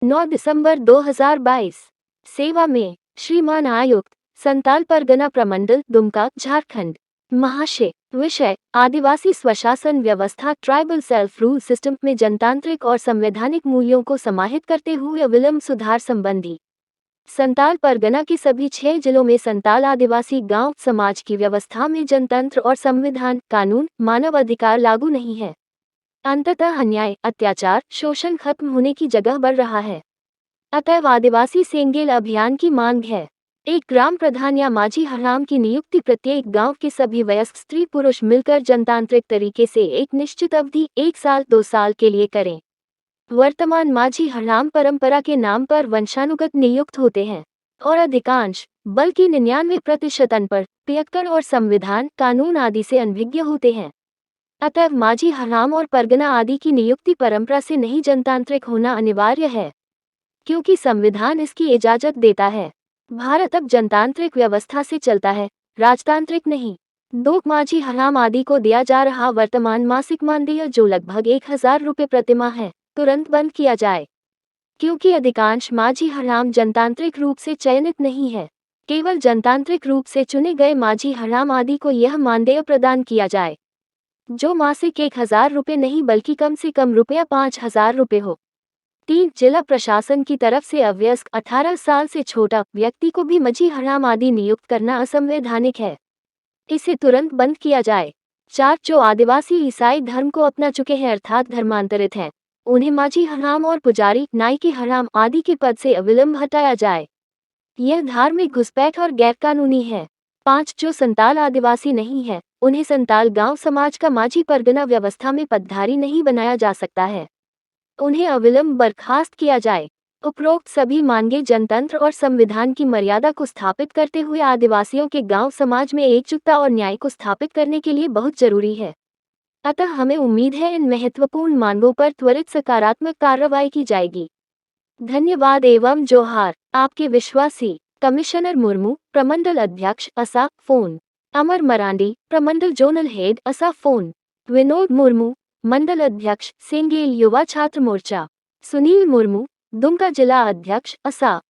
9 दिसंबर 2022। सेवा में श्रीमान आयुक्त, संताल परगना प्रमंडल, दुमका, झारखंड। महाशय, विषय आदिवासी स्वशासन व्यवस्था ट्राइबल सेल्फ रूल सिस्टम में जनतांत्रिक और संवैधानिक मूल्यों को समाहित करते हुए अविलंब सुधार संबंधी। संताल परगना के सभी 6 जिलों में संताल आदिवासी गांव समाज की व्यवस्था में जनतंत्र और संविधान, कानून, मानव अधिकार लागू नहीं है। अंततः अन्याय, अत्याचार, शोषण खत्म होने की जगह बढ़ रहा है। अतएव आदिवासी सेंगेल अभियान की मांग है। एक ग्राम प्रधान या माझी हराम की नियुक्ति प्रत्येक गांव के सभी वयस्क स्त्री पुरुष मिलकर जनतांत्रिक तरीके से एक निश्चित अवधि 1 साल 2 साल के लिए करें। वर्तमान माझी हराम परंपरा के नाम पर वंशानुगत नियुक्त होते हैं और अधिकांश, बल्कि 99% अनपढ़, पियक्कड़ और संविधान, कानून आदि से अनभिज्ञ होते हैं। अतएव माझी हराम और परगना आदि की नियुक्ति परंपरा से नहीं जनतांत्रिक होना अनिवार्य है, क्योंकि संविधान इसकी इजाजत देता है। भारत अब जनतांत्रिक व्यवस्था से चलता है, राजतांत्रिक नहीं। 2 माझी हराम आदि को दिया जा रहा वर्तमान मासिक मानदेय जो लगभग 1000 रुपये प्रतिमाह है, तुरंत बंद किया जाए, क्योंकि अधिकांश माझी हराम जनतांत्रिक रूप से चयनित नहीं है। केवल जनतांत्रिक रूप से चुने गए माझी हराम आदि को यह मानदेय प्रदान किया जाए, जो मासिक 1000 रुपये नहीं बल्कि कम से कम रुपया 5000 रुपये हो। 3. जिला प्रशासन की तरफ से अवयस्क 18 साल से छोटा व्यक्ति को भी माझी हराम आदि नियुक्त करना असंवैधानिक है, इसे तुरंत बंद किया जाए। 4. जो आदिवासी ईसाई धर्म को अपना चुके हैं अर्थात धर्मांतरित हैं, उन्हें माझी हराम और पुजारी, नाइके हराम आदि के पद से अविलंब हटाया जाए। यह धार्मिक घुसपैठ और गैरकानूनी है। 5. जो संताल आदिवासी नहीं है, उन्हें संताल गांव समाज का माझी परगना व्यवस्था में पदधारी नहीं बनाया जा सकता है, उन्हें अविलंब बर्खास्त किया जाए। उपरोक्त सभी मांगे जनतंत्र और संविधान की मर्यादा को स्थापित करते हुए आदिवासियों के गांव समाज में एकजुटता और न्याय को स्थापित करने के लिए बहुत जरूरी है। अतः हमें उम्मीद है इन महत्वपूर्ण मांगों पर त्वरित सकारात्मक कार्रवाई की जाएगी। धन्यवाद एवं जोहार। आपके विश्वासी कमिश्नर मुर्मू, प्रमंडल अध्यक्ष, असा, फोन। अमर मरांडी, प्रमंडल जोनल हेड, असा, फोन। विनोद मुर्मू, मंडल अध्यक्ष, सेंगेल युवा छात्र मोर्चा। सुनील मुर्मू, दुमका जिला अध्यक्ष, असा।